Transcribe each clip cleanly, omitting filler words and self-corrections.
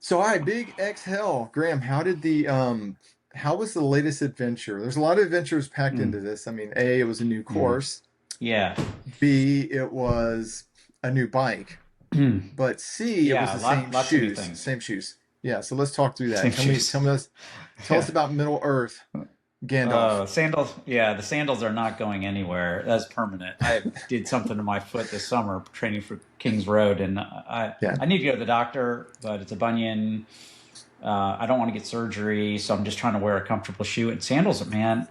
So, all right, big X hell, Graham. How was the latest adventure? There's a lot of adventures packed into Mm, this. I mean, A, it was a new mm. course. Yeah. B, it was a new bike. But C, it was Yeah, the same lots of new shoes. things. Same shoes. Yeah. So let's talk through that. Same shoes. Tell us Yeah. about Middle Earth, Gandalf. Sandals. Yeah, the sandals are not going anywhere. That's permanent. I did something to my foot this summer training for Kings Road, and Yeah. I need to go to the doctor, but it's a bunion. I don't want to get surgery, so I'm just trying to wear a comfortable shoe. And sandals, man,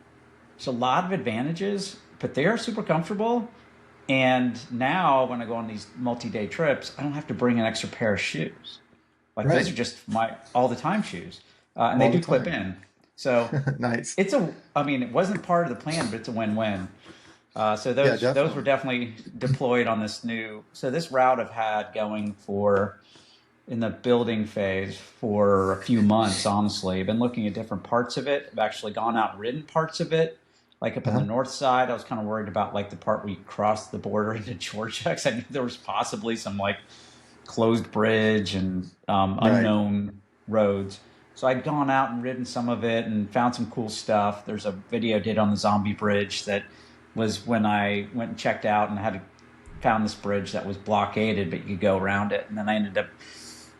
there's a lot of advantages, but they are super comfortable. And now when I go on these multi-day trips, I don't have to bring an extra pair of shoes. Like those are Right. just my all the time shoes, and they All the do clip time. in. So Nice. I mean, it wasn't part of the plan, but it's a win-win. So Yeah, those were definitely. definitely deployed on this new. So this route I've had going for in the building phase for a few months. Honestly, I've been looking at different parts of it. I've actually gone out and ridden parts of it. Like up in the Uh-huh. north side, I was kind of worried about like the part where you crossed the border into Georgia, because I knew there was possibly some like closed bridge and Right. unknown roads. So I'd gone out and ridden some of it and found some cool stuff. There's a video I did on the zombie bridge that was when I went and checked out and had found this bridge that was blockaded, but you could go around it. And then I ended up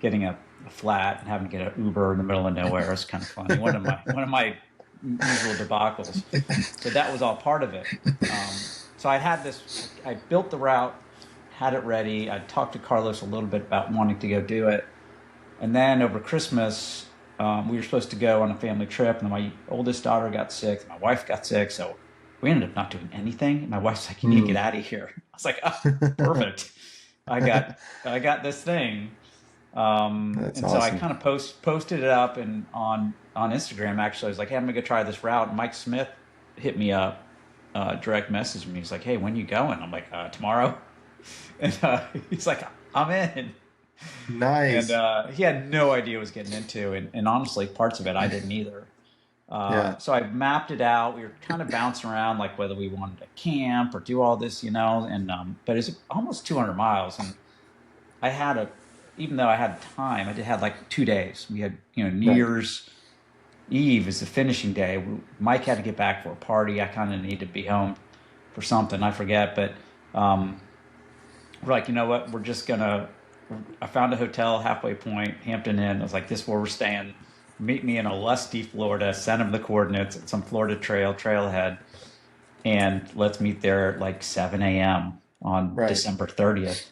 getting a flat and having to get an Uber in the middle of nowhere. It was kind of funny. One of my usual debacles. So that was all part of it. So I had this. I built the route, had it ready. I talked to Carlos a little bit about wanting to go do it, and then over Christmas, we were supposed to go on a family trip, and my oldest daughter got sick, my wife got sick, so we ended up not doing anything. And my wife's like, "You need to get Hmm. out of here." I was like, "Oh, perfect. I got I got this thing." That's And so I awesome. kind of posted it up and on Instagram. Actually, I was like, "Hey, I'm gonna go try this route." And Mike Smith hit me up, direct message me. He's like, "Hey, when you going?" I'm like, "Tomorrow." And he's like, "I'm in." And Nice. he had no idea what he was getting into, and honestly, parts of it I didn't either. Yeah. So I mapped it out. We were kind of bouncing around, like whether we wanted to camp or do all this, and but it's almost 200 miles, and I had a, even though I had time, I did had like 2 days. We had, New Right. Year's Eve is the finishing day. Mike had to get back for a party. I kind of needed to be home for something. I forget, but um, we're like, you know what? We're just gonna. I found a hotel halfway point, Hampton Inn. I was like, this is where we're staying. Meet me in Olustee, Florida. Send him the coordinates. It's some Florida trailhead, and let's meet there at like 7 a.m. on Right. December 30th.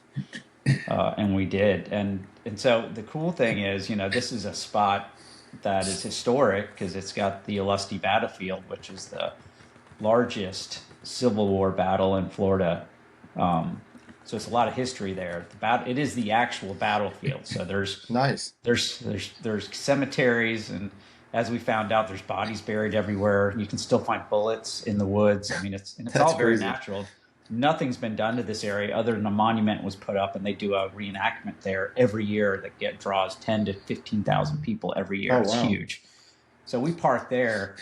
And we did. And so the cool thing is, this is a spot that is historic because it's got the Olustee battlefield, which is the largest Civil War battle in Florida. Um, so it's a lot of history there. It is the actual battlefield. So Nice. there's cemeteries, and as we found out, there's bodies buried everywhere. You can still find bullets in the woods. I mean, it's That's all very crazy. natural. Nothing's been done to this area other than a monument was put up, and they do a reenactment there every year that draws 10 to 15,000 people every year. Oh, It's wow. huge. So we parked there,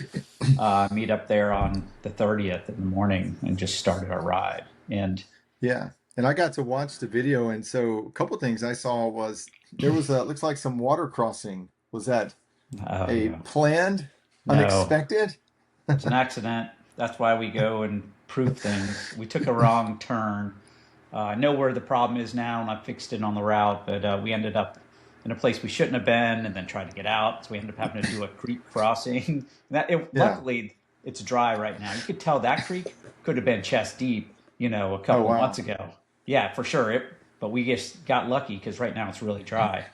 meet up there on the 30th in the morning, and just started our ride. And Yeah. And I got to watch the video. And so a couple things I saw was there was looks like some water crossing. Was that oh a yeah, planned, no, unexpected? it's an accident. That's why we go and prove things. We took a wrong turn. I know where the problem is now, and I fixed it on the route, but we ended up in a place we shouldn't have been, and then tried to get out. So we ended up having to do a creek crossing. Yeah. Luckily, it's dry right now. You could tell that creek could have been chest deep, a Oh, couple months wow. ago. Yeah, for sure. But we just got lucky because right now it's really dry,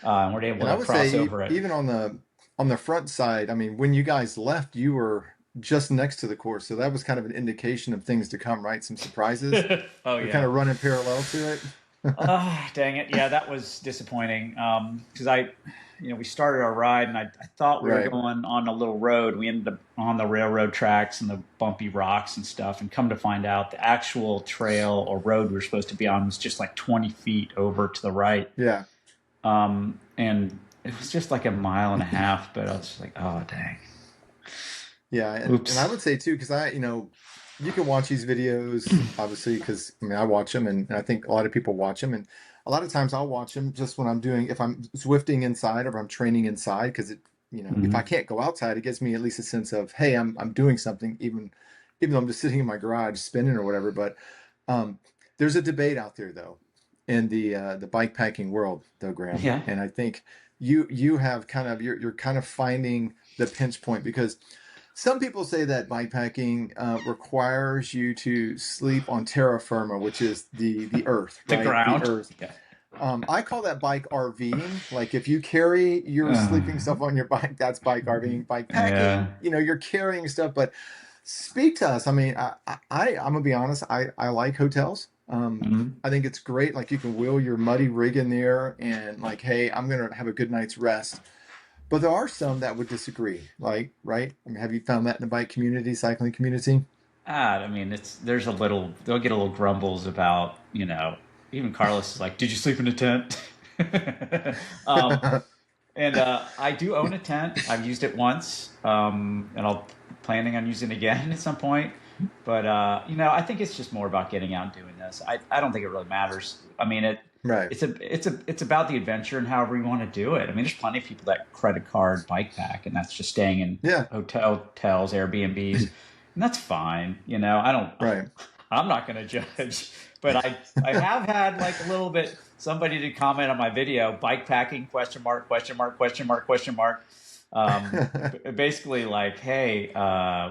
and we're able And I to would say cross over it. even on the front side, I mean, when you guys left, you were just next to the course. So that was kind of an indication of things to come, right? Some surprises. Oh You're kind yeah. of running parallel to it. Dang it. Yeah, that was disappointing. Because we started our ride, and I thought we were Right. going on a little road. We ended up on the railroad tracks and the bumpy rocks and stuff. And come to find out, the actual trail or road we were supposed to be on was just like 20 feet over to the right. Yeah. And it was just like a mile and a half, but I was just like, oh, dang. Yeah, and I Oops. would say too, because you can watch these videos obviously, because I mean I watch them, and I think a lot of people watch them, and a lot of times I'll watch them just when I'm doing, if I'm Zwifting inside or I'm training inside, because if I Hmm. can't go outside, it gives me at least a sense of, hey, I'm doing something, even though I'm just sitting in my garage spinning or whatever. But um, there's a debate out there though in the bike packing world, though, Graham, Yeah. and I think you have kind of you're kind of finding the pinch point because some people say that bikepacking requires you to sleep on terra firma, which is the earth, The right? The ground. earth. Yeah. I call that bike RVing. Like if you carry your sleeping Uh, stuff on your bike, that's bike RVing. Bike yeah. packing, you're carrying stuff. But speak to us. I mean, I'm gonna be honest. I like hotels. Mhm. I think it's great. Like you can wheel your muddy rig in there and like, hey, I'm gonna have a good night's rest. But there are some that would disagree. Like, right? I mean, have you found that in the bike community, cycling community? I mean, there's a little, they'll get a little grumbles about, even Carlos is like, did you sleep in a tent? um, and I do own a tent. I've used it once, and I'll planning on using it again at some point. But I think it's just more about getting out and doing this. I don't think it really matters. I mean, Right. it's about the adventure and however you want to do it. I mean, there's plenty of people that credit card bike pack, and that's just staying in Yeah. hotels, Airbnbs, and that's fine. I don't. Right. I'm not going to judge, but I have had like a little bit somebody to comment on my video, bike packing question mark question mark question mark question mark. Basically like, hey,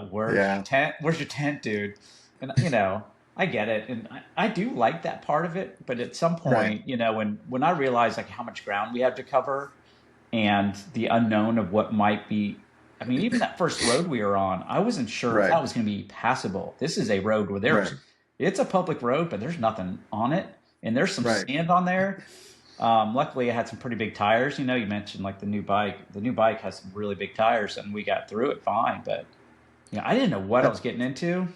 where's your Yeah. tent? Where's your tent, dude? And I get it, and I do like that part of it. But at some Right. point, when I realized like how much ground we had to cover and the unknown of what might be. I mean, even that first road we were on, I wasn't sure if Right. that was going to be passable. This is a road where Right. it's a public road, but there's nothing on it, and there's some Right. sand on there. Luckily, I had some pretty big tires. You mentioned like the new bike. The new bike has some really big tires, and we got through it fine. But I didn't know what I was That, getting into,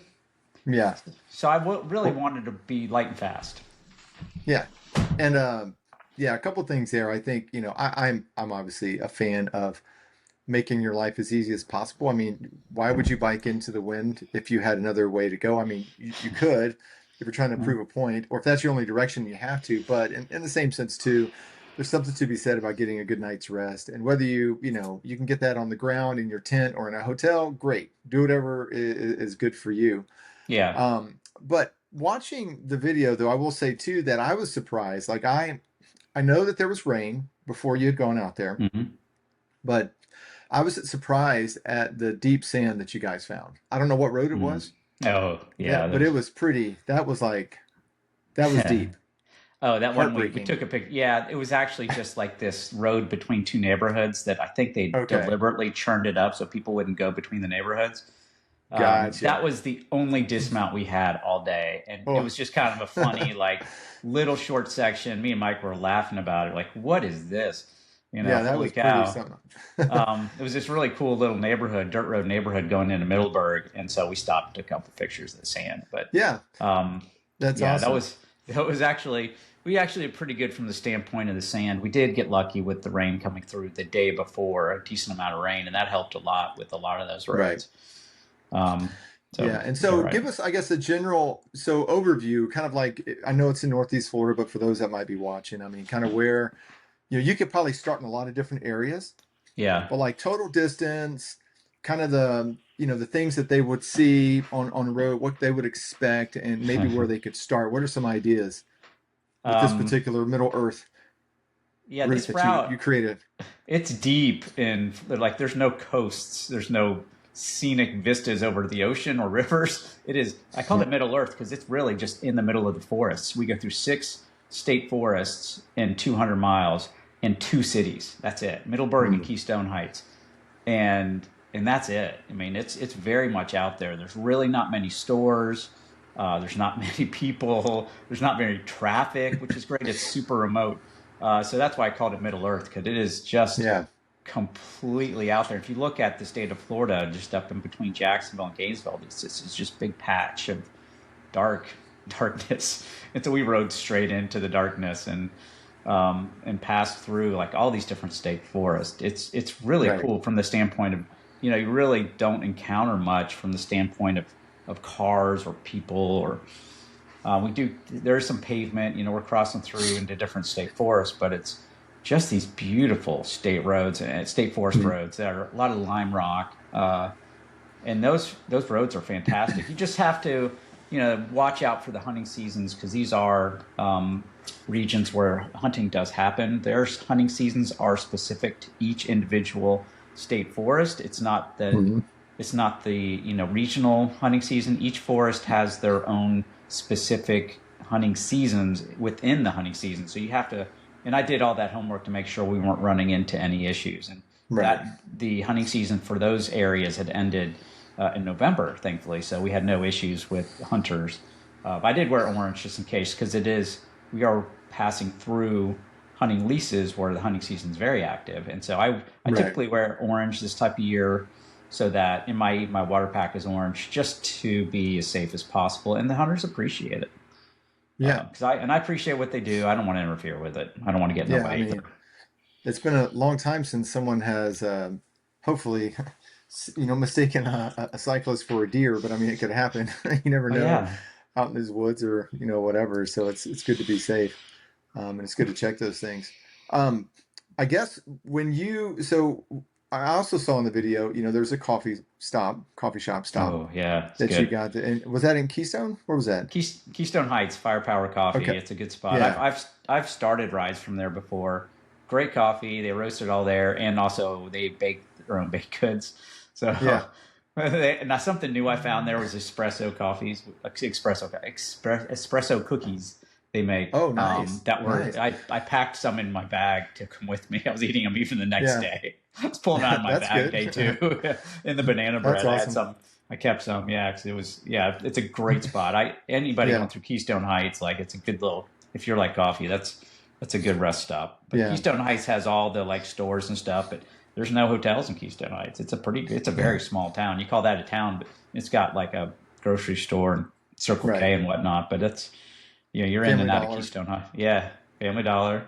yeah. so I really Well, wanted to be light and fast. yeah. And yeah, a couple things there. I think, I'm obviously a fan of making your life as easy as possible. I mean, why would you bike into the wind if you had another way to go? I mean, you could if you're trying to Yeah. prove a point, or if that's your only direction, you have to. But in the same sense too, there's something to be said about getting a good night's rest. And whether you can get that on the ground in your tent or in a hotel, great. Do whatever is good for you. Yeah. But watching the video, though, I will say too that I was surprised. Like I know that there was rain before you had gone out there, Hmm. but I was surprised at the deep sand that you guys found. I don't know what road it Mm. was. Oh, Yeah, yeah. but it There's. was pretty. That was deep. Oh, that one we Heartbreaking. took a pic. Yeah, it was actually just like this road between two neighborhoods that I think they Okay. deliberately churned it up so people wouldn't go between the neighborhoods. That Gotcha. was the only dismount we had all day, and it Oh. was just kind of a funny, like little short section. Me and Mike were laughing about it, like, "What is this?" Yeah, that Holy was pretty cow! something. It was this really cool little neighborhood, dirt road neighborhood going into Middleburg, and so we stopped and took a couple pictures of the sand. But Yeah, um, that's yeah, that awesome. was that was actually we actually did pretty good from the standpoint of the sand. We did get lucky with the rain coming through the day before, a decent amount of rain, and that helped a lot with a lot of those Right. roads. Um, so Yeah, and you're so right. give us, I guess, a general overview, kind of like I know it's in Northeast Florida, but for those that might be watching, I mean, kind of where you could probably start in a lot of different areas, Yeah. but like total distance, kind of the things that they would see on a road, what they would expect, and maybe where they could start. What are some ideas with this um, particular Middle Earth yeah, route this that you route, you created? it's deep and like there's no coasts, there's no scenic vistas over the ocean or rivers. It is, I call it Middle Earth because it's really just in the middle of the forests. We go through 6 state forests in 200 miles in 2 cities. That's it, Middleburg and Mm, Keystone Heights. And that's it. I mean, it's very much out there. There's really not many stores. There's not many people. There's not very traffic, which is great. It's super remote. So that's why I called it Middle Earth because it is just yeah, completely out there. If you look at the state of Florida, just up in between Jacksonville and Gainesville, it's just big patch of dark darkness. And so we rode straight into the darkness and passed through like all these different state forests. It's really right. cool from the standpoint of you really don't encounter much from the standpoint of cars or people or There's some pavement, we're crossing through into different state forests, but it's just these beautiful state roads and state forest Mhm. roads that are a lot of lime rock. And those roads are fantastic. You just have to, watch out for the hunting seasons because these are regions where hunting does happen. Their hunting seasons are specific to each individual state forest. Mhm. It's not the regional hunting season. Each forest has their own specific hunting seasons within the hunting season. So you have to. And I did all that homework to make sure we weren't running into any issues. And Right. that the hunting season for those areas had ended in November, thankfully. So we had no issues with hunters. But I did wear orange just in case because we are passing through hunting leases where the hunting season is very active. And so I Right. typically wear orange this type of year so that in my water pack is orange just to be as safe as possible. And the hunters appreciate it. Yeah. I appreciate what they do. I don't want to interfere with it. I don't want to get in the Yeah. I way either. mean, it's been a long time since someone has, hopefully, mistaken a cyclist for a deer, but I mean, it could happen. You never Oh know yeah. out in his woods or, whatever. So it's good to be safe. And it's good to check those things. Um, I guess so I also saw in the video, there's a coffee shop stop Oh yeah, it's that you good. got. And was that in Keystone? Where was that? Keystone Heights Firepower Coffee. Okay. It's a good spot. Yeah. I've started rides from there before. Great coffee. They roast it all there, and also they bake their own baked goods. So Yeah. now something new I found there was espresso cookies they make. Oh, nice. That were Nice. I packed some in my bag to come with me. I was eating them even the next Yeah. day. I was pulling out of my That's bag good. day two in the banana That's bread. I had awesome. some. I kept some, yeah, 'cause it's a great spot. Anybody Yeah. going through Keystone Heights, like it's a good little. If you're like coffee, that's a good rest stop. But Yeah. Keystone Heights has all the like stores and stuff, but there's no hotels in Keystone Heights. It's a Yeah. very small town. You call that a town, but it's got like a grocery store and Circle Right. K and whatnot. But you're in Family and out of Dollar. Keystone Heights. Yeah, Family Dollar.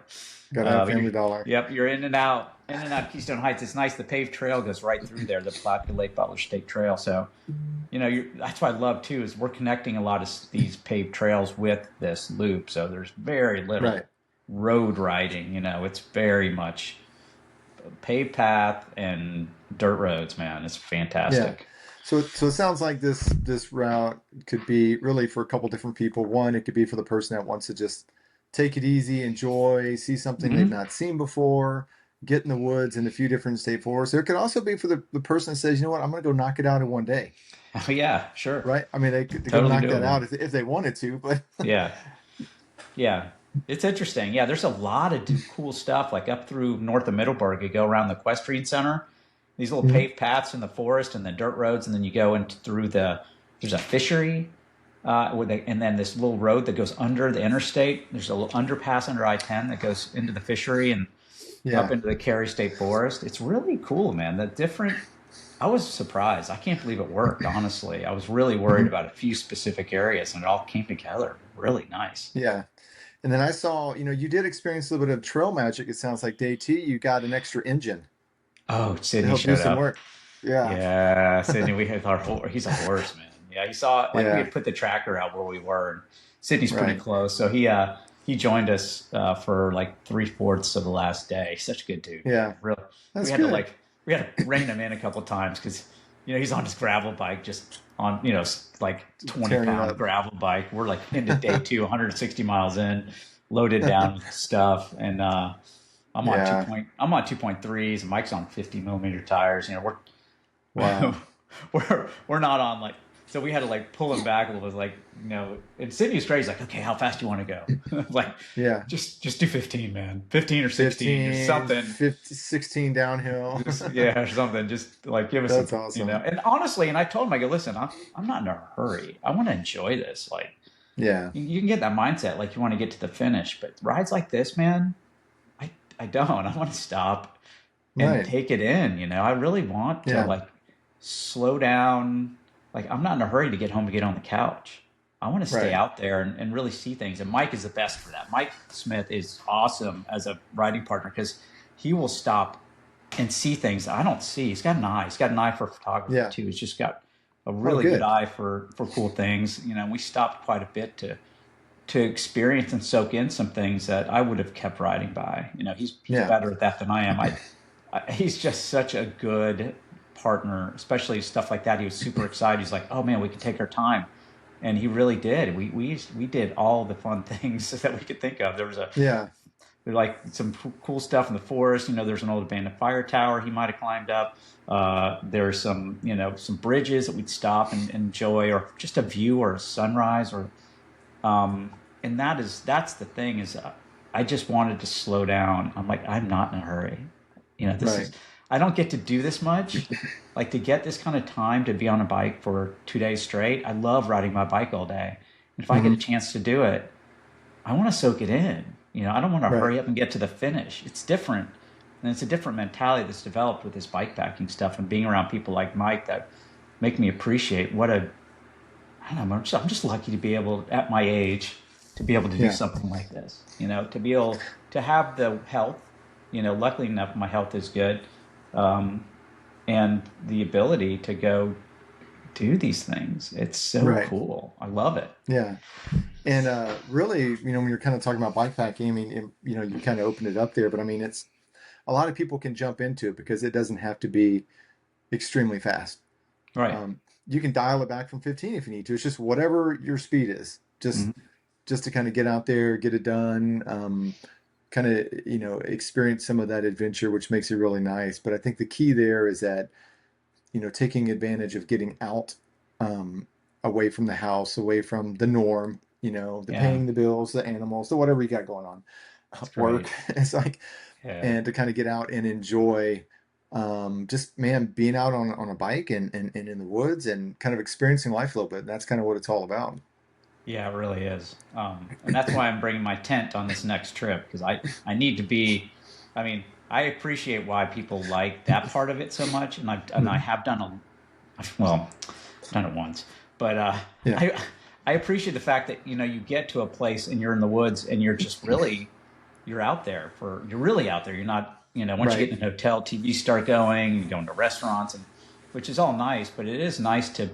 Gotta have But Family Dollar. yep, you're in and out of Keystone Heights. It's nice. The paved trail goes right through there, the Palatka Lake Butler State Trail. So, that's what I love too is we're connecting a lot of these paved trails with this loop. So there's very Right. little road riding. It's very much paved path and dirt roads. Man, it's Yeah. fantastic. So it sounds like this route could be really for a couple different people. One, it could be for the person that wants to just take it easy, enjoy, see something they've Hmm. not seen before, get in the woods in a few different state forests. Or it could also be for the person that says, you know what, I'm going to go knock it out in one day, Oh yeah, sure, right? I mean, they could go totally knock that doable. out if they wanted to, but Yeah, yeah. It's interesting. Yeah, there's a lot of cool stuff like up through north of Middleburg. You go around the equestrian center, these little Mhm. paved paths in the forest and the dirt roads, and then you go into through there's a fishery, and then this little road that goes under the interstate. There's a little underpass under I-10 that goes into the fishery and up Yeah. into the Cary State Forest. It's really cool, man. I was surprised. I can't believe it worked, honestly. I was really worried Mhm. about a few specific areas, and it all came together. Really nice. Yeah. And then I saw, you did experience a little bit of trail magic. It sounds like day two, you got an extra engine Oh, to Sydney help do showed some up. work. Yeah. Yeah, Sydney, we had he's a horse, man. Yeah, he saw like we Yeah. had put the tracker out where we were, and Sydney's pretty Right. close, so he joined us for like three-fourths of the last day. Such a good dude, man. Yeah. Really, we That's had to good. like we had to rein him in a couple of times because he's on his gravel bike, just on like 20 Tearing it pound up. gravel bike. We're like into day two, 160 miles in, loaded down with stuff, and Yeah. I'm on 2.3s, and Mike's on 50 millimeter tires. Wow. We're not on like so we had to like pull him back a little bit like and Sydney's great. He's like, okay, how fast do you want to go? Like Yeah. just do 15, man, 15 or 16 or 15, something. 50, 16 downhill. Just yeah, or something. Just like give us That's awesome. and honestly, and I told him, I go, listen, I'm not in a hurry. I want to enjoy this. Like Yeah. you can get that mindset like you want to get to the finish, but rides like this, man, I don't. I want to stop and Right. take it in. I really want to Yeah. like slow down. Like I'm not in a hurry to get home to get on the couch. I want to stay Right. out there and really see things. And Mike is the best for that. Mike Smith is awesome as a riding partner because he will stop and see things that I don't see. He's got an eye. He's got an eye for photography Yeah. too. He's just got a Oh, really good good. eye for cool things. We stopped quite a bit to to experience and soak in some things that I would have kept riding by. He's Yeah. better at that than I am. He's just such a good partner, especially stuff like that. He was super excited. He's like, "Oh man, we can take our time," and he really did. We did all the fun things that we could think of. Yeah. There's like some cool stuff in the forest. There's an old abandoned fire tower he might have climbed up. There's some bridges that we'd stop and enjoy, or just a view or a sunrise, or and that's the thing is, I just wanted to slow down. I'm like, I'm not in a hurry. This Right. is I don't get to do this much. Like to get this kind of time to be on a bike for 2 days straight. I love riding my bike all day. And if I get a Hmm. chance to do it, I want to soak it in. I don't want to Right. hurry up and get to the finish. It's different. And it's a different mentality that's developed with this bike packing stuff and being around people like Mike that make me appreciate I don't know, I'm just lucky to be able, at my age, to be able to do Yeah. something like this. To be able to have the health. Luckily enough, my health is good, um, and the ability to go do these things. It's so Right. cool. I love it. Yeah. And really, when you're kind of talking about bikepacking, I mean, you kind of opened it up there, but I mean, it's a lot of people can jump into it because it doesn't have to be extremely fast. Right. Um, you can dial it back from 15 if you need to. It's just whatever your speed is, Hmm. just to kind of get out there, get it done, kind of, experience some of that adventure, which makes it really nice. But I think the key there is that, taking advantage of getting out, um, away from the house, away from the norm, the Yeah, paying the bills, the animals, the whatever you got going on, it's work. great. It's like, Yeah. and to kind of get out and enjoy, just man, being out on a bike and in the woods and kind of experiencing life a little bit. That's kind of what it's all about. Yeah, it really is. And that's why I'm bringing my tent on this next trip because I need to be. I mean, I appreciate why people like that part of it so much, and I Mhm. have done well, I've done it once, but Yeah. I appreciate the fact that you get to a place and you're in the woods and you're really out there. You're not once you Right. get in a hotel, TV start going, you go into restaurants, and which is all nice, but it is nice to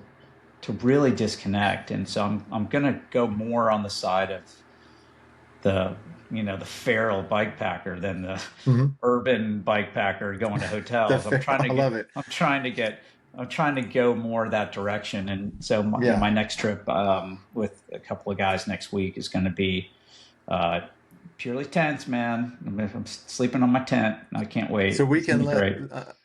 really disconnect. And so I'm gonna go more on the side of the the feral bike packer than the Hmm. urban bike packer going to The hotels. fair, I love it. I'm trying to go more that direction. And so Yeah. my next trip with a couple of guys next week is going to be uh, purely tents, man. I'm sleeping on my tent. I can't So wait. It's gonna be great.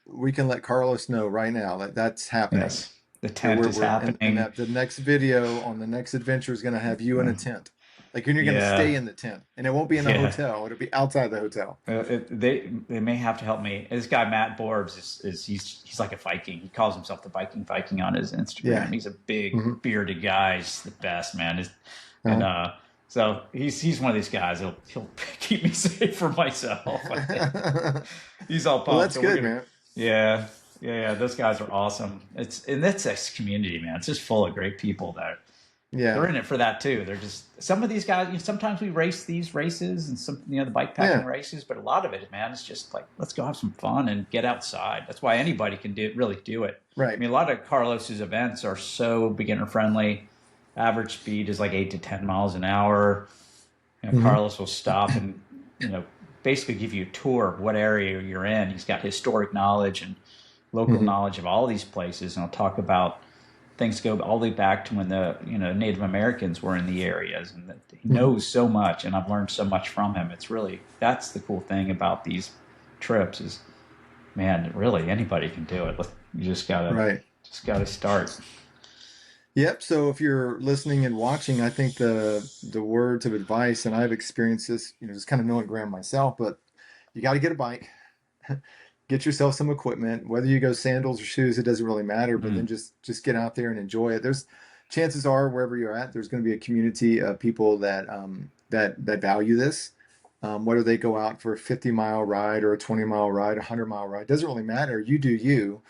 we can let Carlos know right now that that's happening. Yes, the That tent is and happening. that the next video on the next adventure is going to have you in a tent. Like you're going to stay Yeah, in the tent, and it won't be in a yeah. hotel. It'll be outside the hotel. They may have to help me. This guy Matt Borbs is he's like a Viking. He calls himself the Viking on his Yeah. Instagram. He's a big Hmm. bearded guy. He's the best man. And Uh-huh. so he's one of these guys. He'll keep me safe for myself. I think he's all Well, pumped. that's So we're good, gonna man. yeah yeah. Those guys are awesome. That's this community, man. It's just full of great people that they're Yeah. in it for that too. They're just some of these guys. Sometimes we race these races and some the bike packing Yeah. races, but a lot of it, man, is just like let's go have some fun and get outside. That's why anybody can do it. I Right. mean, a lot of Carlos's events are so beginner friendly. Average speed is like 8 to 10 miles an hour. Hmm. Carlos will stop and you know basically give you a tour of what area you're in. He's got historic knowledge and local Hmm. knowledge of all these places, and I'll talk about things go all the way back to when the Native Americans were in the areas, and that he Hmm. knows so much, and I've learned so much from him. It's really that's the cool thing about these trips is, man, really anybody can do it. You Right. just gotta start. Yep. So if you're listening and watching, I think the words of advice, and I've experienced this, just kind of knowing Graham myself, but you got to get a bike, get yourself some equipment, whether you go sandals or shoes, it doesn't really matter, but then Mm, just get out there and enjoy it. There's chances are wherever you're at, there's going to be a community of people that value this. Whether they go out for a 50-mile ride or a 20-mile ride, a 100-mile ride, doesn't really matter. You do you.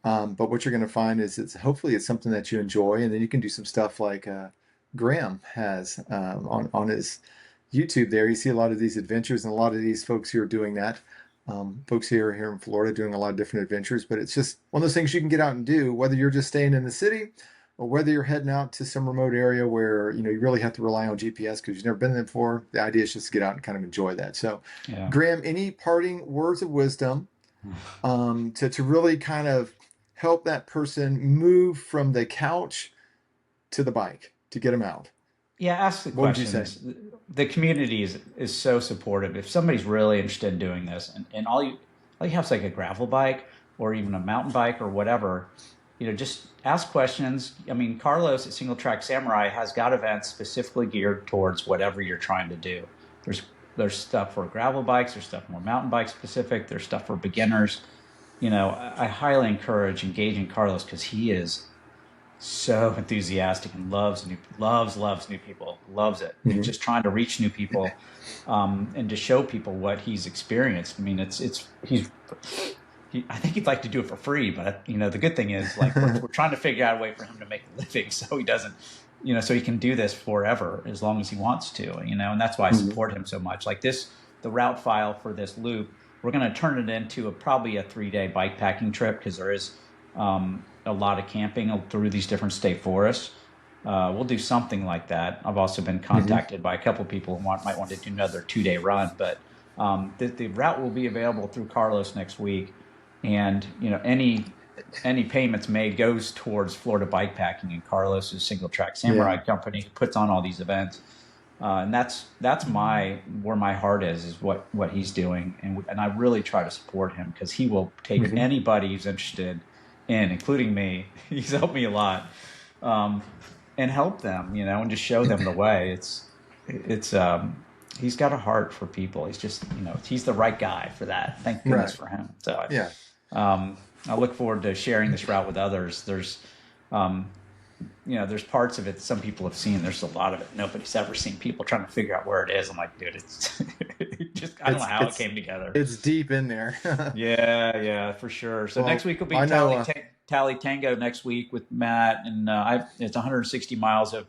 But what you're going to find is it's hopefully it's something that you enjoy, and then you can do some stuff like Graham has on his YouTube. There, you see a lot of these adventures, and a lot of these folks who are doing that. Folks here in Florida doing a lot of different adventures, but it's just one of those things you can get out and do, whether you're just staying in the city or whether you're heading out to some remote area where you really have to rely on GPS because you've never been there before. The idea is just to get out and kind of enjoy that. So, Yeah. Graham, any parting words of wisdom to really kind of help that person move from the couch to the bike to get them out? Yeah, ask the What would you say? questions. The community is so supportive. If somebody's really interested in doing this, and all you have is like a gravel bike or even a mountain bike or whatever, just ask questions. I mean, Carlos at Single Track Samurai has got events specifically geared towards whatever you're trying to do. There's there's stuff for gravel bikes. There's stuff more mountain bike specific. There's stuff for beginners. I highly encourage engaging Carlos because he is so enthusiastic and loves new people, loves it. And Hmm. just trying to reach new people, and to show people what he's experienced. I mean, I think he'd like to do it for free, but the good thing is like we're trying to figure out a way for him to make a living, so he doesn't, so he can do this forever as long as he wants to, and that's why I Hmm. support him so much. Like the route file for this loop, we're going to turn it into probably a 3-day bike packing trip because there is a lot of camping through these different state forests. We'll do something like that. I've also been Hmm. contacted by a couple of people who might want to do another 2-day run, but the route will be available through Carlos next week, and any payments made goes towards Florida Bikepacking and Carlos's Single Track Samurai Yeah. company who puts on all these events. And that's where my heart is what he's doing, and I really try to support him because he will take Hmm. anybody who's interested in, including me. He's helped me a lot, um, and help them, and just show them the way. It's he's got a heart for people. He's just he's the right guy for that. Thank goodness Right. for him. So Yeah. I look forward to sharing this route with others. Um, there's parts of it that some people have seen. There's a lot of it nobody's ever seen. People trying to figure out where it is. I'm like, dude, it's I don't know It's how it it's came together. it's deep in there. Yeah, for sure. So next Well, week will be I know. Tally Tango next week with Matt, and it's 160 miles of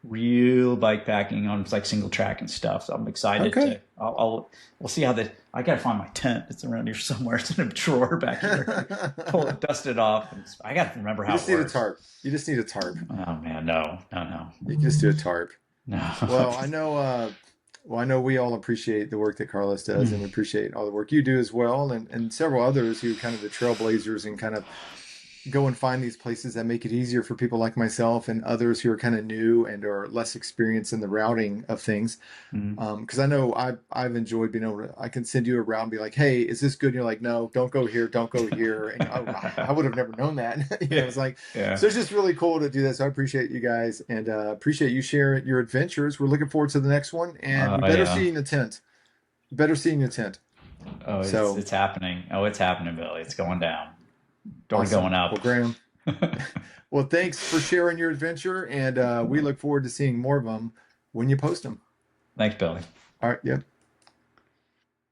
real bike packing on like single track and stuff. So I'm excited Okay. to. We'll see how I gotta find my tent. It's around here somewhere. It's in a drawer back here. Pull it, dust it off. I gotta remember You how just it need a works. tarp. You just need a tarp. Oh man, no, no, no, You can just do a tarp. no. Well, I know. Well, I know we all appreciate the work that Carlos does, and we appreciate all the work you do as well, and several others who kind of the trailblazers and kind of go and find these places that make it easier for people like myself and others who are kind of new and are less experienced in the routing of things. Mhm. Because I know I've enjoyed being able to, I can send you around and be like, hey, is this good? And you're like, no, don't go here, don't go here. And oh, I would have never known that. Yeah, It's like, yeah. so it's just really cool to do this. I appreciate you guys and appreciate you sharing your adventures. We're looking forward to the next one, and we better see Yeah. you in the tent. Better see you in the tent. Oh, it's So it's happening. Oh, it's happening, Billy. It's going down. Or awesome. going Well, up. Graham, well, thanks for sharing your adventure, and we look forward to seeing more of them when you post them. Thanks, Billy. All right. Yep.